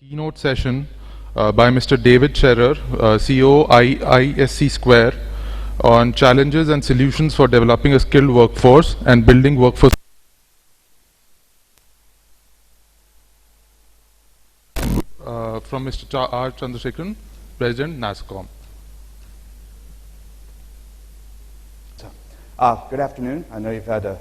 Keynote session by Mr. David Scherer, CEO IISC Square, on challenges and solutions for developing a skilled workforce and building workforce. From Mr. R. Chandrasekharan, President, NASSCOM. Good afternoon. I know you've had a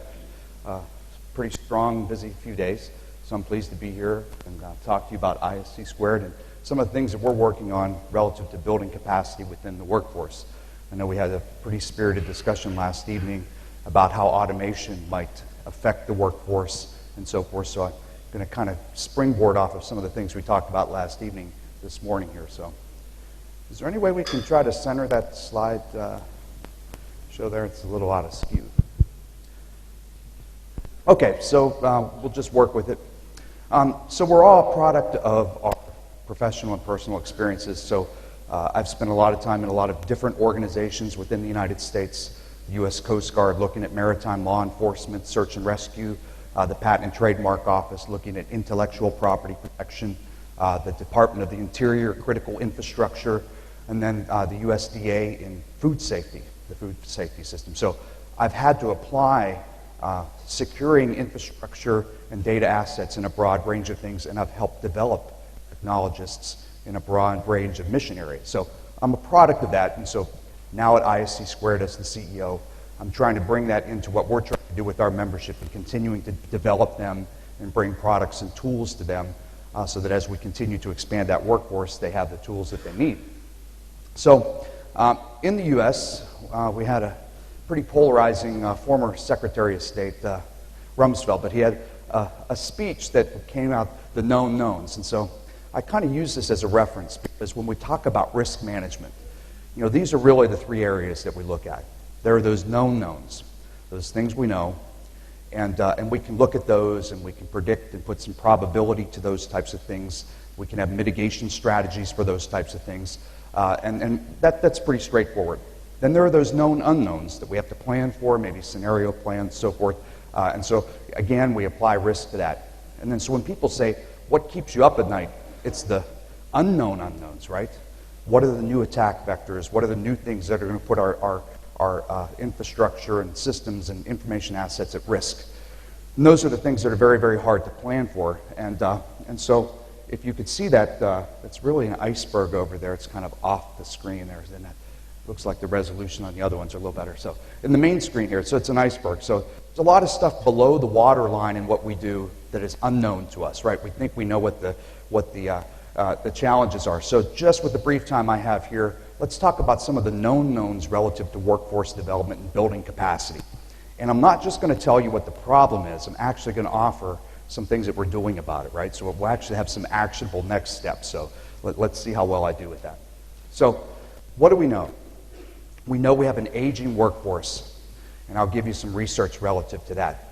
pretty strong, busy few days, so I'm pleased to be here and talk to you about ISC Squared and some of the things that we're working on relative to building capacity within the workforce. I know we had a pretty spirited discussion last evening about how automation might affect the workforce and so forth, so I'm going to kind of springboard off of some of the things we talked about last evening this morning here. So, is there any way we can try to center that slide? Show there, it's a little out of skew. Okay, so we'll just work with it. So we're all a product of our professional and personal experiences. So I've spent a lot of time in a lot of different organizations within the United States, the U.S. Coast Guard looking at maritime law enforcement, search and rescue, the Patent and Trademark Office looking at intellectual property protection, the Department of the Interior, critical infrastructure, and then the USDA in food safety, the food safety system. So I've had to apply securing infrastructure and data assets in a broad range of things, and I've helped develop technologists in a broad range of mission areas. So I'm a product of that, and so now at ISC Squared as the CEO, I'm trying to bring that into what we're trying to do with our membership and continuing to develop them and bring products and tools to them so that as we continue to expand that workforce, they have the tools that they need. So in the U.S., we had a pretty polarizing former Secretary of State, Rumsfeld, but he had a speech that came out, the known knowns. And so I kind of use this as a reference because when we talk about risk management, you know, these are really the three areas that we look at. There are those known knowns, those things we know, and we can look at those and we can predict and put some probability to those types of things. We can have mitigation strategies for those types of things, and that's pretty straightforward. Then there are those known unknowns that we have to plan for, maybe scenario plans, so forth. And so, again, we apply risk to that. And then so when people say, what keeps you up at night? It's the unknown unknowns, right? What are the new attack vectors? What are the new things that are going to put our infrastructure and systems and information assets at risk? And those are the things that are very, very hard to plan for. And so if you could see that, it's really an iceberg over there. It's kind of off the screen there, isn't it? Looks like the resolution on the other ones are a little better. So in the main screen here, so it's an iceberg. So there's a lot of stuff below the waterline in what we do that is unknown to us, right? We think we know what the challenges are. So just with the brief time I have here, let's talk about some of the known knowns relative to workforce development and building capacity. And I'm not just going to tell you what the problem is. I'm actually going to offer some things that we're doing about it, right? So we'll actually have some actionable next steps. So let's see how well I do with that. So what do we know? We know we have an aging workforce, and I'll give you some research relative to that.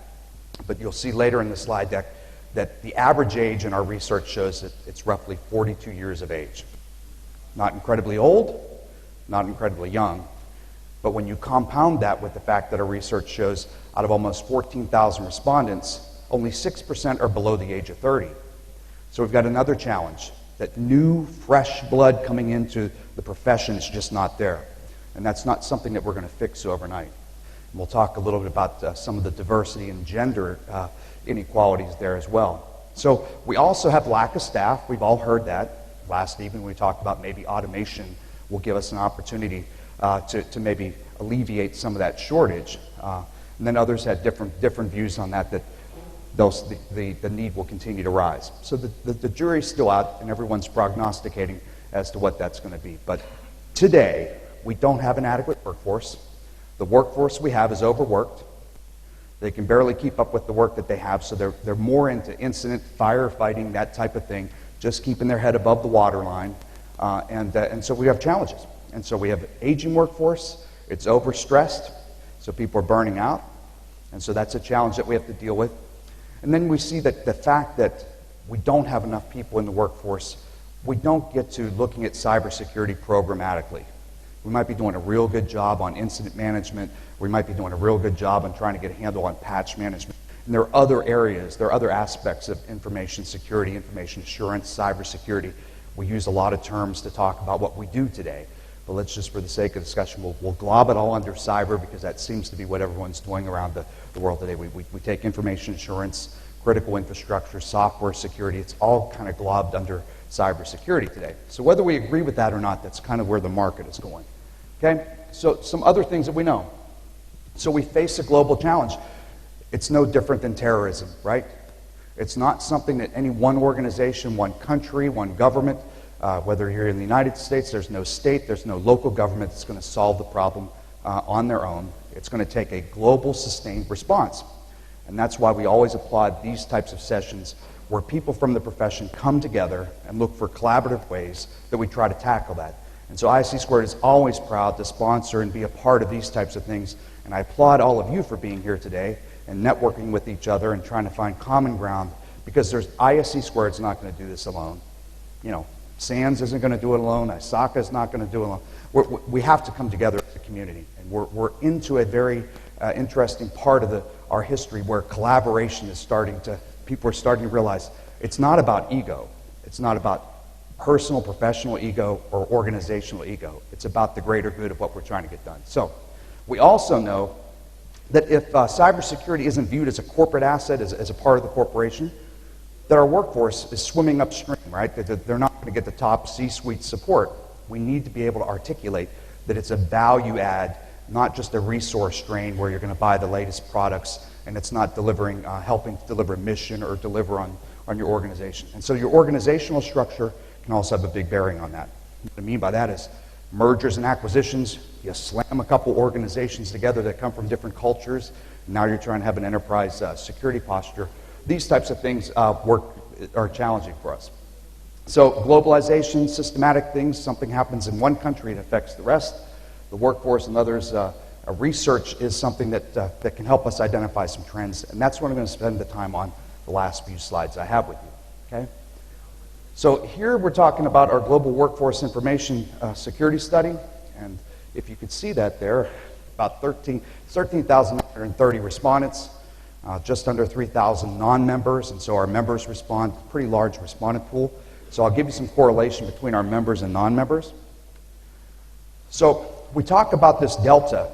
But you'll see later in the slide deck that the average age in our research shows that it's roughly 42 years of age. Not incredibly old, not incredibly young, but when you compound that with the fact that our research shows out of almost 14,000 respondents, only 6% are below the age of 30. So we've got another challenge, that new, fresh blood coming into the profession is just not there. And that's not something that we're going to fix overnight. And we'll talk a little bit about some of the diversity and gender inequalities there as well. So we also have lack of staff. We've all heard that. Last evening we talked about maybe automation will give us an opportunity to maybe alleviate some of that shortage. And then others had different views on that the need will continue to rise. So the jury's still out, and everyone's prognosticating as to what that's going to be. But today, we don't have an adequate workforce. The workforce we have is overworked. They can barely keep up with the work that they have, so they're more into incident, firefighting, that type of thing, just keeping their head above the waterline. And so we have challenges. And so we have aging workforce. It's overstressed, so people are burning out. And so that's a challenge that we have to deal with. And then we see that the fact that we don't have enough people in the workforce, we don't get to looking at cybersecurity programmatically. We might be doing a real good job on incident management. We might be doing a real good job on trying to get a handle on patch management. And there are other areas, there are other aspects of information security, information assurance, cybersecurity. We use a lot of terms to talk about what we do today. But let's just, for the sake of discussion, we'll glob it all under cyber because that seems to be what everyone's doing around the world today. We take information assurance, critical infrastructure, software security. It's all kind of globbed under cybersecurity today. So whether we agree with that or not, that's kind of where the market is going. Okay? So some other things that we know. So we face a global challenge. It's no different than terrorism, right? It's not something that any one organization, one country, one government, whether you're in the United States, there's no state, there's no local government that's going to solve the problem on their own. It's going to take a global, sustained response. And that's why we always applaud these types of sessions where people from the profession come together and look for collaborative ways that we try to tackle that. And so ISC Squared is always proud to sponsor and be a part of these types of things. And I applaud all of you for being here today and networking with each other and trying to find common ground, because ISC Squared is not going to do this alone. You know, SANS isn't going to do it alone. ISACA is not going to do it alone. We have to come together as a community. And we're into a very interesting part of our history where collaboration is people are starting to realize it's not about ego. It's not about personal, professional ego or organizational ego. It's about the greater good of what we're trying to get done. So we also know that if cybersecurity isn't viewed as a corporate asset, as a part of the corporation, that our workforce is swimming upstream, right? That they're not going to get the top C-suite support. We need to be able to articulate that it's a value add, not just a resource drain where you're going to buy the latest products and it's not delivering, helping to deliver mission or deliver on your organization. And so your organizational structure can also have a big bearing on that. What I mean by that is mergers and acquisitions. You slam a couple organizations together that come from different cultures. And now you're trying to have an enterprise security posture. These types of things are challenging for us. So globalization, systematic things, something happens in one country, it affects the rest. The workforce and others, research is something that can help us identify some trends. And that's what I'm going to spend the time on the last few slides I have with you. Okay? So here we're talking about our global workforce information security study. And if you could see that there, about 13,930 respondents, just under 3,000 non-members. And so our members respond, pretty large respondent pool. So I'll give you some correlation between our members and non-members. So we talk about this delta.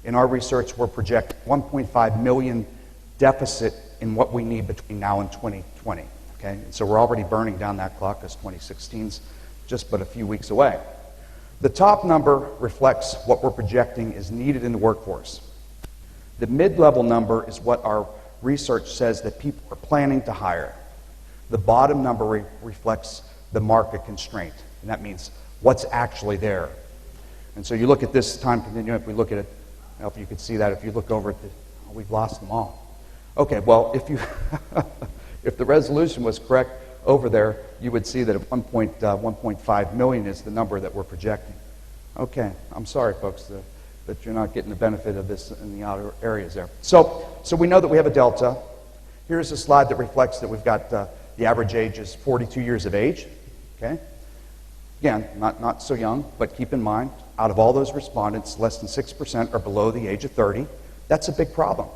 In our research, we're projecting 1.5 million deficit in what we need between now and 2020. Okay? And so we're already burning down that clock because 2016's just but a few weeks away. The top number reflects what we're projecting is needed in the workforce. The mid-level number is what our research says that people are planning to hire. The bottom number reflects the market constraint, and that means what's actually there. And so you look at this time continuum, if we look at it, I don't know if you could see that, if you look over at we've lost them all. Okay, well, if the resolution was correct over there, you would see that 1.5 million is the number that we're projecting. Okay, I'm sorry, folks, that you're not getting the benefit of this in the outer areas there. So we know that we have a delta. Here's a slide that reflects that we've got the average age is 42 years of age. Okay, again, not so young, but keep in mind, out of all those respondents, less than 6% are below the age of 30. That's a big problem.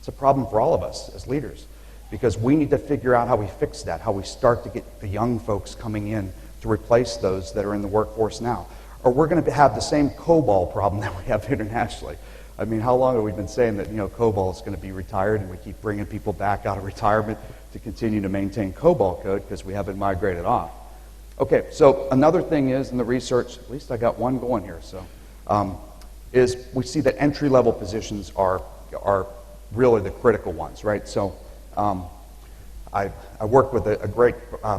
It's a problem for all of us as leaders, because we need to figure out how we fix that, how we start to get the young folks coming in to replace those that are in the workforce now. Or we're going to have the same COBOL problem that we have internationally. I mean, how long have we been saying that, COBOL is going to be retired, and we keep bringing people back out of retirement to continue to maintain COBOL code because we haven't migrated off. Okay, so another thing is in the research, at least I got one going here, is we see that entry-level positions are really the critical ones, right? So I worked with a great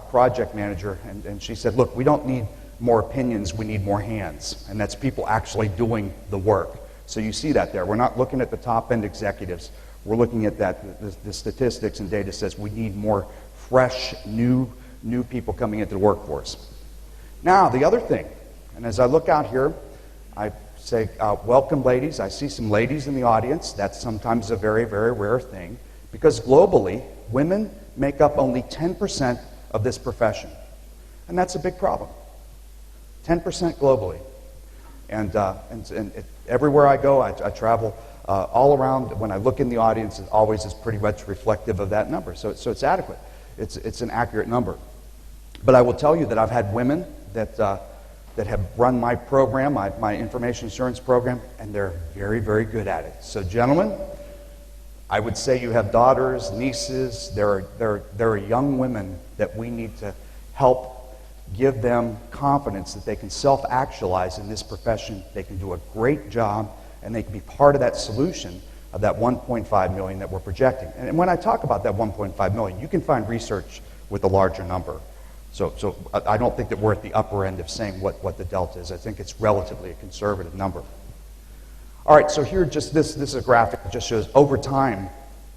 project manager, and she said, look, we don't need more opinions, we need more hands. And that's people actually doing the work. So you see that there. We're not looking at the top-end executives. We're looking at that. The statistics and data says we need more fresh, new people coming into the workforce. Now, the other thing, and as I look out here, I say, welcome, ladies. I see some ladies in the audience. That's sometimes a very, very rare thing, because globally, women make up only 10% of this profession. And that's a big problem. 10% globally. And everywhere I go, I travel all around, when I look in the audience, it always is pretty much reflective of that number. So it's adequate. It's an accurate number. But I will tell you that I've had women that have run my program, my information assurance program, and they're very, very good at it. So gentlemen, I would say you have daughters, nieces, there are young women that we need to help give them confidence that they can self-actualize in this profession, they can do a great job, and they can be part of that solution of that 1.5 million that we're projecting. And when I talk about that 1.5 million, you can find research with a larger number. So I don't think that we're at the upper end of saying what the delta is. I think it's relatively a conservative number. All right, so here, just this is a graphic that just shows over time,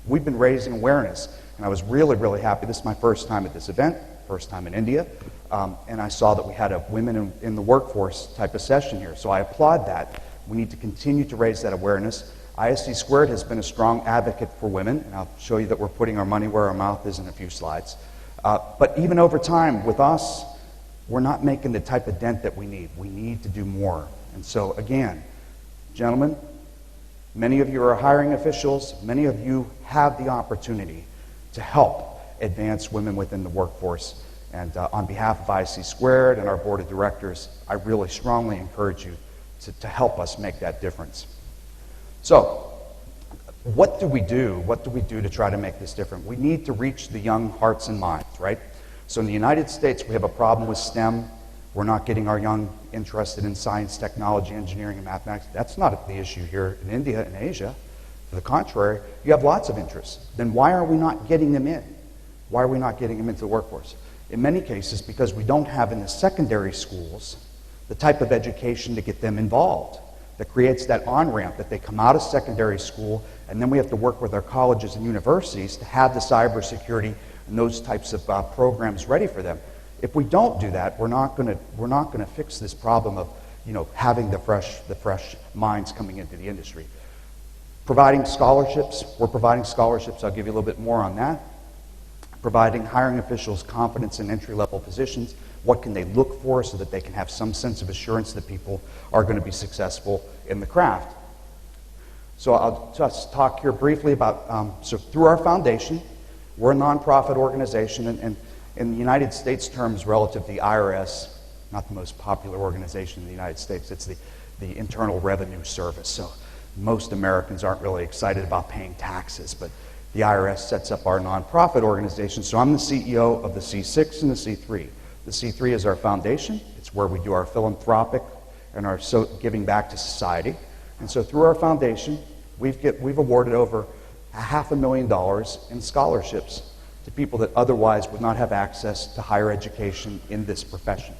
we've been raising awareness. And I was really, really happy. This is my first time at this event, first time in India. And I saw that we had a women in the workforce type of session here. So I applaud that. We need to continue to raise that awareness. ISC Squared has been a strong advocate for women. And I'll show you that we're putting our money where our mouth is in a few slides. But even over time, with us, we're not making the type of dent that we need. We need to do more. And so, again, gentlemen, many of you are hiring officials. Many of you have the opportunity to help advance women within the workforce. And on behalf of ISC Squared and our board of directors, I really strongly encourage you to help us make that difference. So, what do we do? What do we do to try to make this different? We need to reach the young hearts and minds, right? So in the United States, we have a problem with STEM. We're not getting our young interested in science, technology, engineering, and mathematics. That's not the issue here in India and Asia. To the contrary, you have lots of interests. Then why are we not getting them in? Why are we not getting them into the workforce? In many cases, because we don't have in the secondary schools the type of education to get them involved that creates that on-ramp that they come out of secondary school, and then we have to work with our colleges and universities to have the cybersecurity and those types of programs ready for them. If we don't do that, we're not going to fix this problem of having the fresh minds coming into the industry. Providing scholarships, we're providing scholarships. I'll give you a little bit more on that. Providing hiring officials confidence in entry-level positions. What can they look for so that they can have some sense of assurance that people are going to be successful in the craft? So I'll just talk here briefly about, so through our foundation, we're a nonprofit organization, and in the United States terms relative to the IRS, not the most popular organization in the United States, it's the Internal Revenue Service. So most Americans aren't really excited about paying taxes, but the IRS sets up our nonprofit organization. So I'm the CEO of the C6 and the C3. The C3 is our foundation. It's where we do our philanthropic and our giving back to society. And so through our foundation, we've awarded over $500,000 in scholarships to people that otherwise would not have access to higher education in this profession.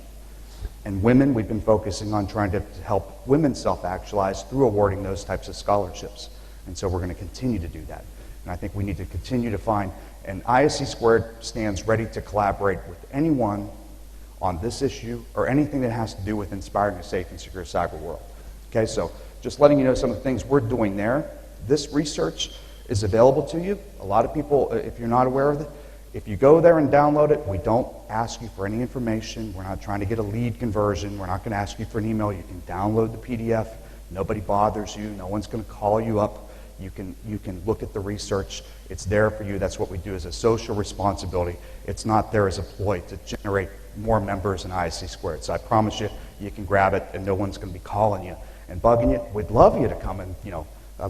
And women, we've been focusing on trying to help women self-actualize through awarding those types of scholarships. And so we're going to continue to do that. And I think we need to continue to find, and ISC Squared stands ready to collaborate with anyone on this issue or anything that has to do with inspiring a safe and secure cyber world. Okay, so just letting you know some of the things we're doing there. This research is available to you. A lot of people, if you're not aware of it, if you go there and download it, we don't ask you for any information. We're not trying to get a lead conversion. We're not going to ask you for an email. You can download the PDF. Nobody bothers you. No one's going to call you up. You can look at the research. It's there for you. That's what we do as a social responsibility. It's not there as a ploy to generate more members in ISC Squared. So I promise you, you can grab it and no one's going to be calling you and bugging you. We'd love you to come and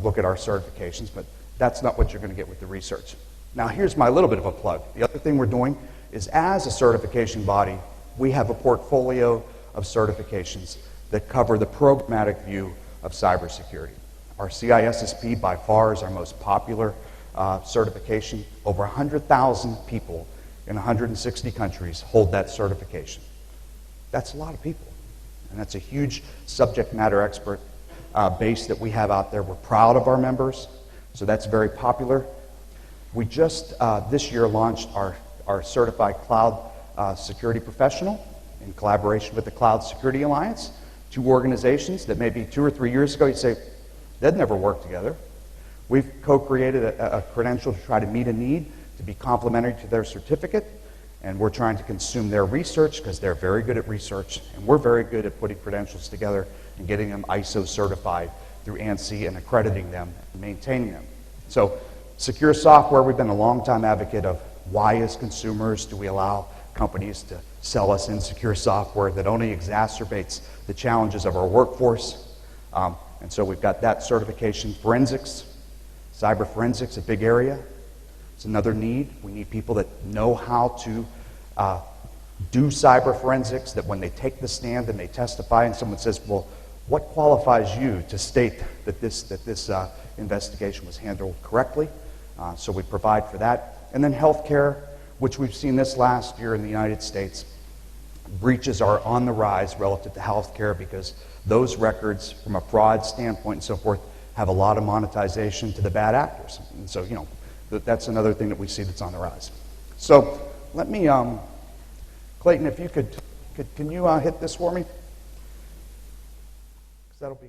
look at our certifications, but that's not what you're going to get with the research. Now here's my little bit of a plug. The other thing we're doing is, as a certification body, we have a portfolio of certifications that cover the programmatic view of cybersecurity. Our CISSP by far is our most popular certification. Over 100,000 people in 160 countries hold that certification. That's a lot of people. And that's a huge subject matter expert base that we have out there. We're proud of our members, so that's very popular. We just this year launched our Certified Cloud Security Professional in collaboration with the Cloud Security Alliance, two organizations that maybe 2 or 3 years ago you'd say, they'd never worked together. We've co-created a credential to try to meet a need, to be complementary to their certificate, and we're trying to consume their research because they're very good at research, and we're very good at putting credentials together and getting them ISO certified through ANSI and accrediting them and maintaining them. So secure software, we've been a long-time advocate of why as consumers do we allow companies to sell us insecure software that only exacerbates the challenges of our workforce. And so we've got that certification. Forensics, cyber forensics, a big area. It's another need. We need people that know how to do cyber forensics, that when they take the stand and they testify and someone says, well, what qualifies you to state that this investigation was handled correctly? So we provide for that. And then healthcare, which we've seen this last year in the United States. Breaches are on the rise relative to healthcare because those records, from a fraud standpoint and so forth, have a lot of monetization to the bad actors. And so, that's another thing that we see that's on the rise. So let me, Clayton, if you can you hit this for me? 'Cause that'll be